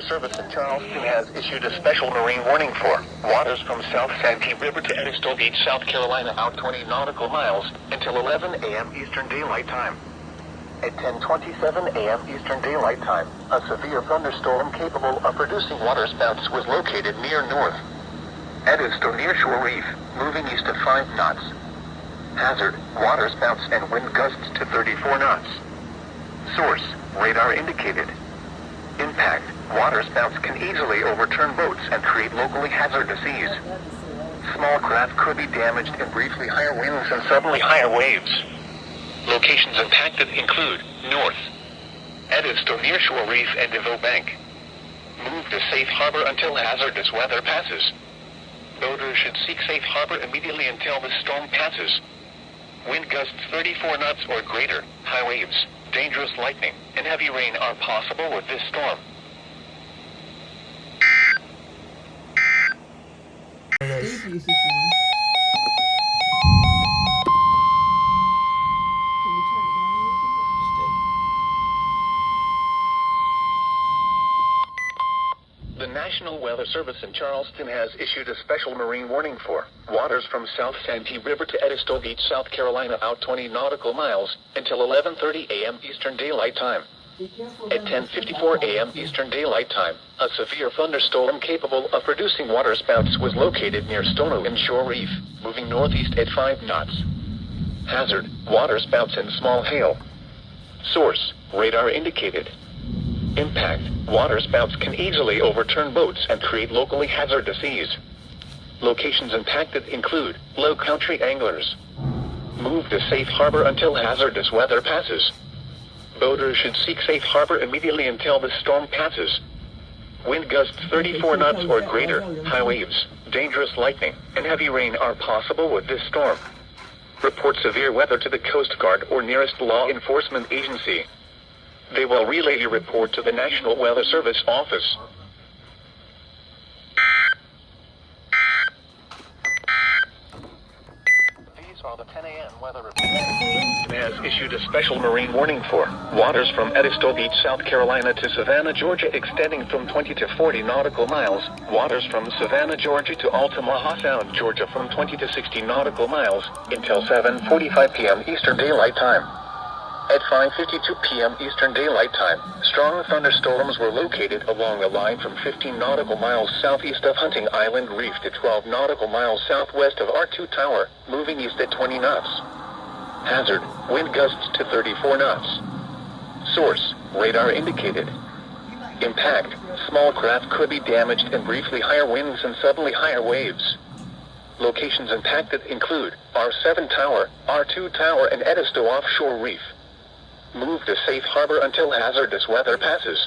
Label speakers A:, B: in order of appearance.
A: Service in Charleston has issued a special marine warning for waters from South Santee River to Edisto Beach, South Carolina, out 20 nautical miles until 11 a.m. Eastern Daylight Time. At 10:27 a.m. Eastern Daylight Time, a severe thunderstorm capable of producing waterspouts was located near North Edisto nearshore reef, moving east at 5 knots. Hazard: waterspouts and wind gusts to 34 knots. Source: radar indicated. Impact: waterspouts can easily overturn boats and create locally hazardous seas. Small craft could be damaged in briefly higher winds and suddenly higher waves. Locations impacted include North Edisto nearshore reef and Devoe Bank. Move to safe harbor until hazardous weather passes. Boaters should seek safe harbor immediately until the storm passes. Wind gusts 34 knots or greater, high waves, dangerous lightning, and heavy rain are possible with this storm.
B: Steve uses one. Can you turn it down a little bit?
C: Just did.
A: The National Weather Service in Charleston has issued a special marine warning for waters from South Santee River to Edisto Beach, South Carolina, out 20 nautical miles until 11:30 a.m. Eastern Daylight Time. At 10:54 a.m. Eastern Daylight Time, a severe thunderstorm capable of producing waterspouts was located near Stono Inshore Reef, moving northeast at 5 knots. Hazard: waterspouts and small hail. Source: radar indicated. Impact: waterspouts can easily overturn boats and create locally hazardous seas. Locations impacted include low country anglers. Move to safe harbor until hazardous weather passes. Boaters should seek safe harbor immediately until the storm passes. Wind gusts 34 knots or greater, high waves, dangerous lightning, and heavy rain are possible with this storm. Report severe weather to the Coast Guard or nearest law enforcement agency. They will relay your report to the National Weather Service office. These are the 10 a.m. weather reports. Has issued a special marine warning for waters from Edisto Beach, South Carolina to Savannah, Georgia, extending from 20 to 40 nautical miles. Waters from Savannah, Georgia to Altamaha Sound, Georgia, from 20 to 60 nautical miles until 7:45 p.m. Eastern Daylight Time. At 5:52 p.m. Eastern Daylight Time, strong thunderstorms were located along a line from 15 nautical miles southeast of Hunting Island Reef to 12 nautical miles southwest of R2 Tower, moving east at 20 knots. Hazard: wind gusts to 34 knots. Source: radar indicated. Impact: small craft could be damaged in briefly higher winds and suddenly higher waves. Locations impacted include R7 Tower, R2 Tower, and Edisto Offshore Reef. Move to safe harbor until hazardous weather passes.